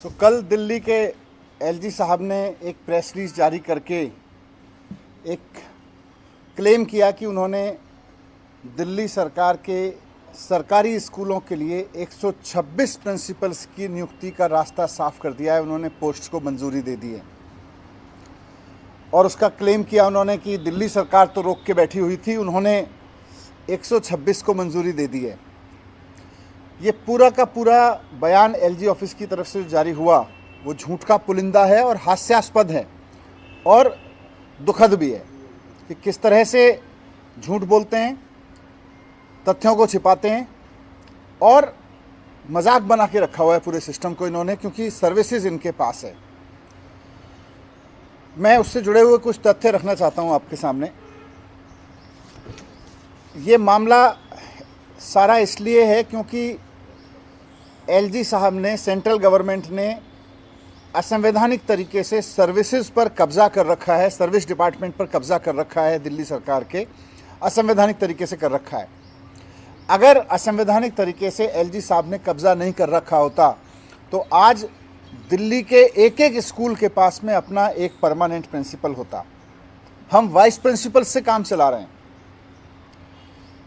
तो कल दिल्ली के एलजी साहब ने एक प्रेस रिलीज जारी करके एक क्लेम किया कि उन्होंने दिल्ली सरकार के सरकारी स्कूलों के लिए 126 प्रिंसिपल्स की नियुक्ति का रास्ता साफ कर दिया है। उन्होंने पोस्ट को मंजूरी दे दी है और उसका क्लेम किया उन्होंने कि दिल्ली सरकार तो रोक के बैठी हुई थी, उन्होंने 126 को मंजूरी दे दी है। ये पूरा का पूरा बयान एलजी ऑफिस की तरफ से जारी हुआ वो झूठ का पुलिंदा है और हास्यास्पद है और दुखद भी है कि किस तरह से झूठ बोलते हैं, तथ्यों को छिपाते हैं और मजाक बना के रखा हुआ है पूरे सिस्टम को इन्होंने, क्योंकि सर्विसेज इनके पास है। मैं उससे जुड़े हुए कुछ तथ्य रखना चाहता हूं आपके सामने। ये मामला सारा इसलिए है क्योंकि एलजी साहब ने, सेंट्रल गवर्नमेंट ने असंवैधानिक तरीके से सर्विसेज पर कब्जा कर रखा है, सर्विस डिपार्टमेंट पर कब्जा कर रखा है, दिल्ली सरकार के असंवैधानिक तरीके से कर रखा है। अगर असंवैधानिक तरीके से एलजी साहब ने कब्जा नहीं कर रखा होता तो आज दिल्ली के एक एक स्कूल के पास में अपना एक परमानेंट प्रिंसिपल होता। हम वाइस प्रिंसिपल से काम चला रहे हैं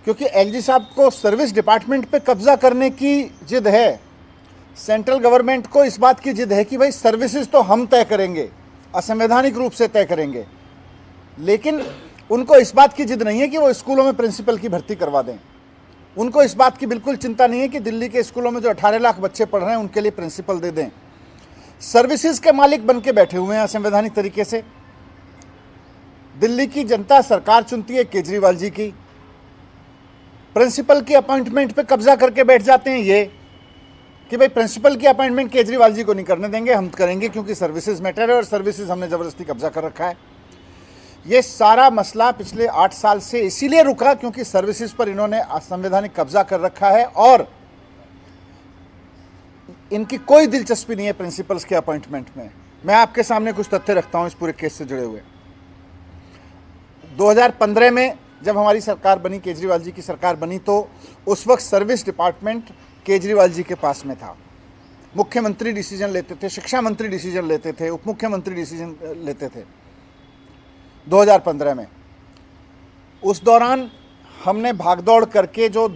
क्योंकि एलजी साहब को सर्विस डिपार्टमेंट पे कब्जा करने की जिद है। सेंट्रल गवर्नमेंट को इस बात की जिद है कि भाई सर्विसेज तो हम तय करेंगे, असंवैधानिक रूप से तय करेंगे, लेकिन उनको इस बात की जिद नहीं है कि वो स्कूलों में प्रिंसिपल की भर्ती करवा दें। उनको इस बात की बिल्कुल चिंता नहीं है कि दिल्ली के स्कूलों में जो 18 लाख बच्चे पढ़ रहे हैं उनके लिए प्रिंसिपल दे दें। सर्विसेज के मालिक बन के बैठे हुए हैं असंवैधानिक तरीके से। दिल्ली की जनता सरकार चुनती है केजरीवाल जी की, प्रिंसिपल की अपॉइंटमेंट पे कब्जा करके बैठ जाते हैं ये कि भाई प्रिंसिपल की अपॉइंटमेंट केजरीवाल जी को नहीं करने देंगे, हम करेंगे क्योंकि सर्विसेज मैटर है और सर्विसेज हमने ज़बरदस्ती कब्जा कर रखा है। ये सारा मसला पिछले 8 साल से इसीलिए रुका क्योंकि सर्विसेज पर इन्होंने असंवैधानिक कब्जा कर रखा है और इनकी कोई दिलचस्पी नहीं है प्रिंसिपल्स के अपॉइंटमेंट में। मैं आपके सामने कुछ तथ्य रखता हूं इस पूरे केस से जुड़े हुए। 2015 में जब हमारी सरकार बनी, केजरीवाल जी की सरकार बनी, तो उस वक्त सर्विस डिपार्टमेंट केजरीवाल जी के पास में था। मुख्यमंत्री डिसीजन लेते थे, शिक्षा मंत्री डिसीजन लेते थे, उप मुख्यमंत्री डिसीजन लेते थे 2015 में। उस दौरान हमने भागदौड़ करके जो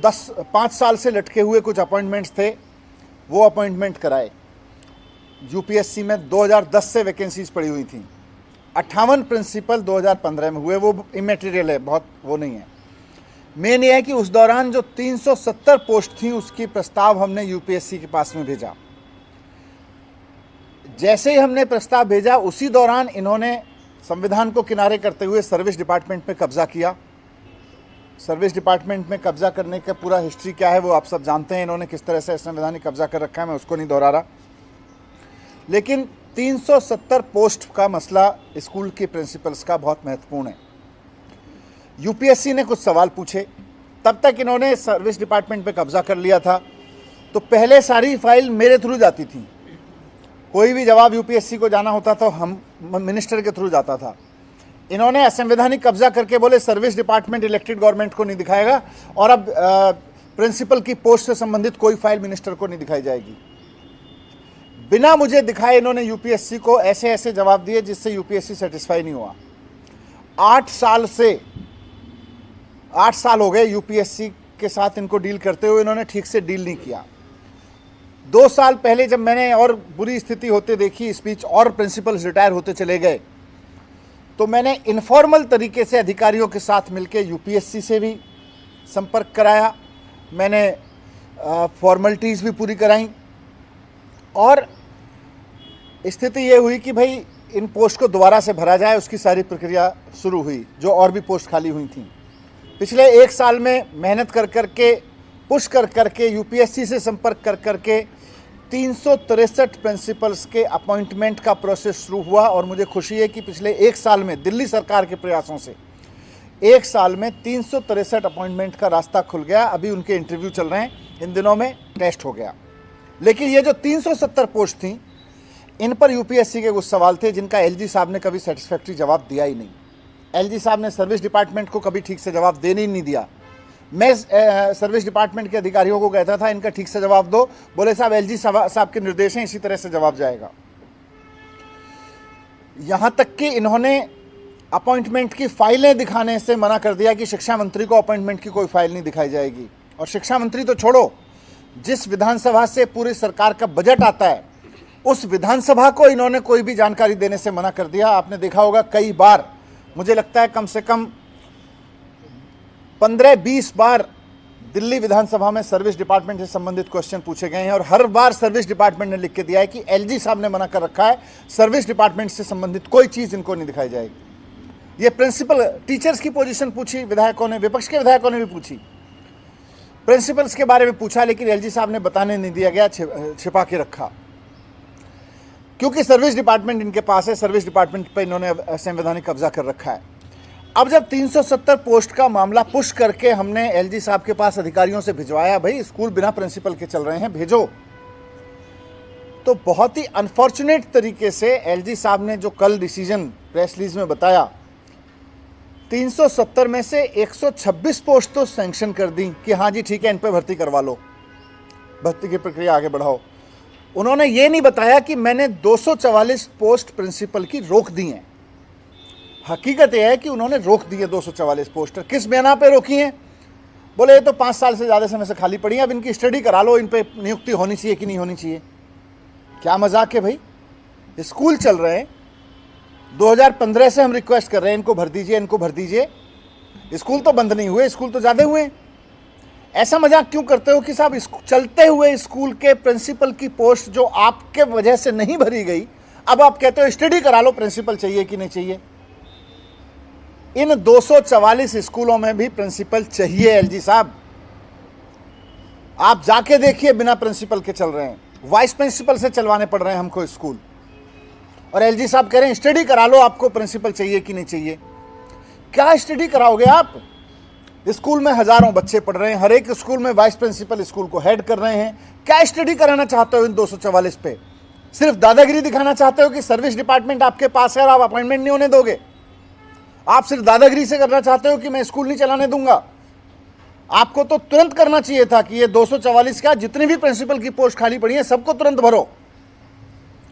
5 साल से लटके हुए कुछ अपॉइंटमेंट्स थे वो अपॉइंटमेंट कराए। यूपीएससी में 2010 से वैकेंसीज पड़ी हुई थी। 58 प्रिंसिपल 2015 में हुए, वो इमेटीरियल है, बहुत वो नहीं है। मेन ये है कि उस दौरान जो 370 पोस्ट थी उसकी प्रस्ताव हमने यूपीएससी के पास में भेजा। जैसे ही हमने प्रस्ताव भेजा उसी दौरान इन्होंने संविधान को किनारे करते हुए सर्विस डिपार्टमेंट पे कब्जा किया। सर्विस डिपार्टमेंट में कब्जा करने का पूरा हिस्ट्री क्या है वो आप सब जानते हैं, इन्होंने किस तरह से संवैधानिक कब्जा कर रखा है, मैं उसको नहीं दोहरा रहा। लेकिन 370 पोस्ट का मसला स्कूल के प्रिंसिपल्स का बहुत महत्वपूर्ण है। यूपीएससी ने कुछ सवाल पूछे, तब तक इन्होंने सर्विस डिपार्टमेंट पे कब्जा कर लिया था, तो पहले सारी फाइल मेरे थ्रू जाती थी। कोई भी जवाब यूपीएससी को जाना होता तो हम मिनिस्टर के थ्रू जाता था। इन्होंने असंवैधानिक कब्जा करके बोले सर्विस डिपार्टमेंट इलेक्टेड गवर्नमेंट को नहीं दिखाएगा और अब प्रिंसिपल की पोस्ट से संबंधित कोई फाइल मिनिस्टर को नहीं दिखाई जाएगी। बिना मुझे दिखाए इन्होंने यूपीएससी को ऐसे ऐसे जवाब दिए जिससे यूपीएससी सेटिस्फाई नहीं हुआ। 8 साल हो गए यूपीएससी के साथ इनको डील करते हुए, इन्होंने ठीक से डील नहीं किया। 2 साल पहले जब मैंने और बुरी स्थिति होते देखी, स्पीच और प्रिंसिपल्स रिटायर होते चले गए, तो मैंने इनफॉर्मल तरीके से अधिकारियों के साथ मिलकर यूपीएससी से भी संपर्क कराया, मैंने फॉर्मेलिटीज़ भी पूरी कराई और स्थिति ये हुई कि भाई इन पोस्ट को दोबारा से भरा जाए, उसकी सारी प्रक्रिया शुरू हुई, जो और भी पोस्ट खाली हुई थी। पिछले 1 साल में मेहनत कर करके, पुश कर करके, यूपीएससी से संपर्क कर करके 363 प्रिंसिपल्स के अपॉइंटमेंट का प्रोसेस शुरू हुआ और मुझे खुशी है कि पिछले 1 साल में दिल्ली सरकार के प्रयासों से 1 साल में 363 अपॉइंटमेंट का रास्ता खुल गया। अभी उनके इंटरव्यू चल रहे हैं, इन दिनों में टेस्ट हो गया। लेकिन ये जो 370 पोस्ट थी, इन पर यूपीएससी के कुछ सवाल थे जिनका एलजी साहब ने कभी सेटिस्फैक्ट्री जवाब दिया ही नहीं। एलजी साहब ने सर्विस डिपार्टमेंट को कभी ठीक से जवाब देने ही नहीं दिया। मैं सर्विस डिपार्टमेंट के अधिकारियों को कहता था इनका ठीक से जवाब दो, बोले साहब एलजी साहब के निर्देश हैं, इसी तरह से जवाब जाएगा। यहां तक कि इन्होंने अपॉइंटमेंट की फाइलें दिखाने से मना कर दिया कि शिक्षा मंत्री को अपॉइंटमेंट की कोई फाइल नहीं दिखाई जाएगी। और शिक्षा मंत्री तो छोड़ो, जिस विधानसभा से पूरी सरकार का बजट आता है उस विधानसभा को इन्होंने कोई भी जानकारी देने से मना कर दिया। आपने देखा होगा कई बार, मुझे लगता है कम से कम 15-20 बार दिल्ली विधानसभा में सर्विस डिपार्टमेंट से संबंधित क्वेश्चन पूछे गए हैं और हर बार सर्विस डिपार्टमेंट ने लिख के दिया है कि एलजी साहब ने मना कर रखा है, सर्विस डिपार्टमेंट से संबंधित कोई चीज़ इनको नहीं दिखाई जाएगी। ये प्रिंसिपल टीचर्स की पोजीशन पूछी विधायकों ने, विपक्ष के विधायकों ने भी पूछी, प्रिंसिपल्स के बारे में पूछा, लेकिन एलजी साहब ने बताने नहीं दिया गया, छिपा के रखा। क्योंकि सर्विस डिपार्टमेंट इनके पास है, सर्विस डिपार्टमेंट पर इन्होंने संवैधानिक कब्जा कर रखा है। अब जब 370 पोस्ट का मामला पुश करके हमने एलजी साहब के पास अधिकारियों से भिजवाया, भाई स्कूल बिना प्रिंसिपल के चल रहे हैं, भेजो, तो बहुत ही अनफॉर्चुनेट तरीके से एलजी साहब ने जो कल डिसीजन प्रेस रिलीज में बताया, 370 में से 126 पोस्ट तो सैंक्शन कर दी कि हाँ जी ठीक है, इन पर भर्ती करवा लो, भर्ती की प्रक्रिया आगे बढ़ाओ। उन्होंने ये नहीं बताया कि मैंने 244 पोस्ट प्रिंसिपल की रोक दी हैं। हकीकत यह है कि उन्होंने रोक दी है 244 पोस्ट। किस बिना पे रोकी हैं? बोले ये तो 5 साल से ज़्यादा समय से खाली पड़ी हैं, अब इनकी स्टडी करा लो, इन पे नियुक्ति होनी चाहिए कि नहीं होनी चाहिए। क्या मजाक है भाई, स्कूल चल रहे हैं, 2015 से हम रिक्वेस्ट कर रहे हैं इनको भर दीजिए, इनको भर दीजिए। स्कूल तो बंद नहीं हुए, स्कूल तो ज़्यादा हुए हैं। ऐसा मजाक क्यों करते हो कि साहब चलते हुए स्कूल के प्रिंसिपल की पोस्ट जो आपके वजह से नहीं भरी गई, अब आप कहते हो स्टडी करा लो, प्रिंसिपल चाहिए कि नहीं चाहिए। इन 244 स्कूलों में भी प्रिंसिपल चाहिए एलजी साहब। आप जाके देखिए, बिना प्रिंसिपल के चल रहे हैं, वाइस प्रिंसिपल से चलवाने पड़ रहे हैं हमको स्कूल, और एलजी साहब कह रहे हैं स्टडी करा लो, आपको प्रिंसिपल चाहिए कि नहीं चाहिए। क्या स्टडी कराओगे आप? स्कूल में हजारों बच्चे पढ़ रहे हैं, हर एक स्कूल में वाइस प्रिंसिपल स्कूल को हेड कर रहे हैं। क्या स्टडी कराना चाहते हो इन 244 पे? सिर्फ दादागिरी दिखाना चाहते हो कि सर्विस डिपार्टमेंट आपके पास है और आप अपॉइंटमेंट नहीं होने दोगे? आप सिर्फ दादागिरी से करना चाहते हो कि मैं स्कूल नहीं चलाने दूंगा? आपको तो तुरंत करना चाहिए था कि ये 244 का जितनी भी प्रिंसिपल की पोस्ट खाली पड़ी है सबको तुरंत भरो।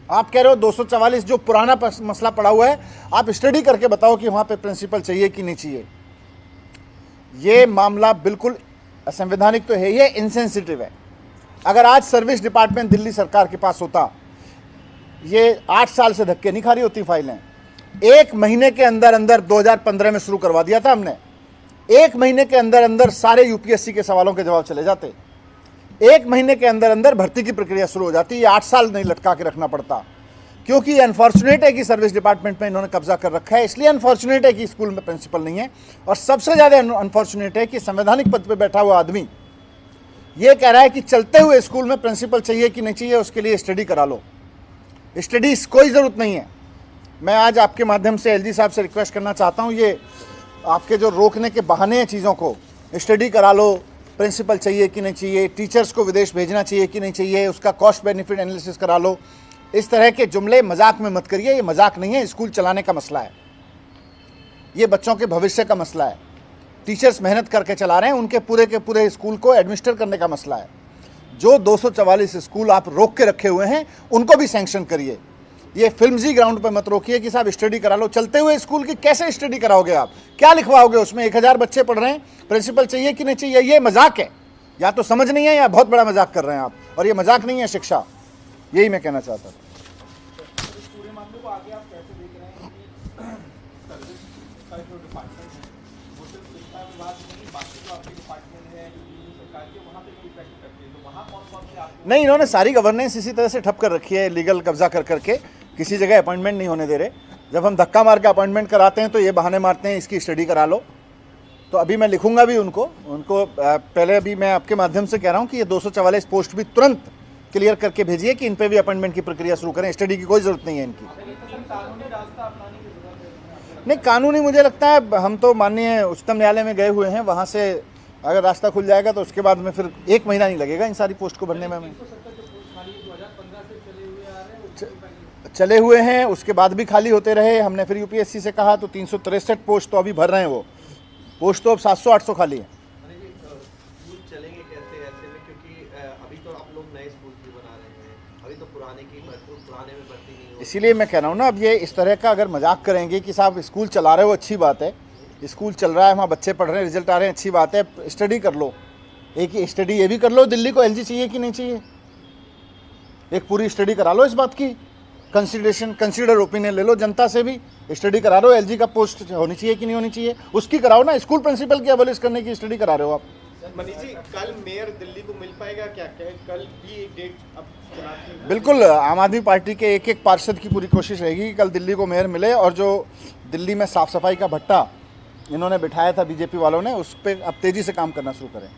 आप कह रहे हो 244 जो पुराना मसला पड़ा हुआ है, आप स्टडी करके बताओ कि वहां पे प्रिंसिपल चाहिए कि नहीं चाहिए। ये मामला बिल्कुल असंवैधानिक तो है, ये इनसेंसिटिव है। अगर आज सर्विस डिपार्टमेंट दिल्ली सरकार के पास होता, ये 8 साल से धक्के नहीं खा रही होती फाइलें। 1 महीने के अंदर अंदर 2015 में शुरू करवा दिया था हमने। 1 महीने के अंदर अंदर सारे यूपीएससी के सवालों के जवाब चले जाते। 1 महीने के अंदर अंदर भर्ती की प्रक्रिया शुरू हो जाती। ये 8 साल नहीं लटका के रखना पड़ता। क्योंकि ये अनफॉर्चुनेट है कि सर्विस डिपार्टमेंट में इन्होंने कब्जा कर रखा है, इसलिए अनफॉर्चुनेट है कि स्कूल में प्रिंसिपल नहीं है। और सबसे ज़्यादा अनफॉर्चुनेट है कि संवैधानिक पद पर बैठा हुआ आदमी ये कह रहा है कि चलते हुए स्कूल में प्रिंसिपल चाहिए कि नहीं चाहिए, उसके लिए स्टडी करा लो। स्टडी कोई ज़रूरत नहीं है। मैं आज आपके माध्यम से एलजी साहब से रिक्वेस्ट करना चाहता हूँ, ये आपके जो रोकने के बहाने हैं चीज़ों को, स्टडी करा लो, प्रिंसिपल चाहिए कि नहीं चाहिए, टीचर्स को विदेश भेजना चाहिए कि नहीं चाहिए, उसका कॉस्ट बेनिफिट एनालिसिस करा लो, इस तरह के जुमले मजाक में मत करिए। ये मजाक नहीं है, स्कूल चलाने का मसला है, ये बच्चों के भविष्य का मसला है। टीचर्स मेहनत करके चला रहे हैं, उनके पूरे के पूरे स्कूल को एडमिनिस्टर करने का मसला है। जो 244 स्कूल आप रोक के रखे हुए हैं उनको भी सैंक्शन करिए। ये फिल्मजी ग्राउंड पर मत रोकिए कि साहब स्टडी करा लो। चलते हुए स्कूल की कैसे स्टडी कराओगे आप? क्या लिखवाओगे उसमें? 1000 बच्चे पढ़ रहे हैं, प्रिंसिपल चाहिए कि नहीं चाहिए? ये मजाक है। या तो समझ नहीं है या बहुत बड़ा मजाक कर रहे हैं आप, और ये मजाक नहीं है शिक्षा। यही मैं कहना चाहता था। नहीं, इन्होंने सारी गवर्नेंस इसी तरह से ठप कर रखी है, लीगल कब्जा कर करके किसी जगह अपॉइंटमेंट नहीं होने दे रहे। जब हम धक्का मार के अपॉइंटमेंट कराते हैं तो ये बहाने मारते हैं इसकी स्टडी करा लो। तो अभी मैं लिखूंगा भी उनको पहले अभी मैं आपके माध्यम से कह रहा हूँ कि ये 244 पोस्ट भी तुरंत क्लियर करके भेजिए कि इन पर भी अपॉइंटमेंट की प्रक्रिया शुरू करें। स्टडी की कोई ज़रूरत नहीं है इनकी। नहीं, कानूनी मुझे लगता है हम तो माननीय उच्चतम न्यायालय में गए हुए हैं, वहाँ से अगर रास्ता खुल जाएगा तो उसके बाद में फिर 1 महीना नहीं लगेगा इन सारी पोस्ट को भरने में। हमें चले हुए हैं, उसके बाद भी खाली होते रहे। हमने फिर यूपीएससी से कहा तो 363 पोस्ट तो अभी भर रहे हैं, वो पोस्ट तो अब 700-800 खाली है। भर्ती नहीं हो। इसीलिए मैं कह रहा हूँ ना, अब ये इस तरह का अगर मजाक करेंगे कि साहब स्कूल चला रहे हो अच्छी बात है, स्कूल चल रहा है, वहाँ बच्चे पढ़ रहे हैं, रिजल्ट आ रहे हैं, अच्छी बात है, स्टडी कर लो। एक ही स्टडी ये भी कर लो, दिल्ली को एलजी चाहिए कि नहीं चाहिए, एक पूरी स्टडी करा लो इस बात की, कंसिडर ओपिनियन ले लो जनता से भी, स्टडी करा लो एलजी का पोस्ट होनी चाहिए कि नहीं होनी चाहिए, उसकी कराओ ना। स्कूल प्रिंसिपल की एबॉलिश करने की स्टडी करा रहे हो आप। मनीष जी, कल मेयर दिल्ली को मिल पाएगा क्या? कल भी एक डेट अब चुनाव की? बिल्कुल, आम आदमी पार्टी के एक एक पार्षद की पूरी कोशिश रहेगी कि कल दिल्ली को मेयर मिले, और जो दिल्ली में साफ सफाई का भट्टा इन्होंने बिठाया था बीजेपी वालों ने, उस पर अब तेजी से काम करना शुरू करें।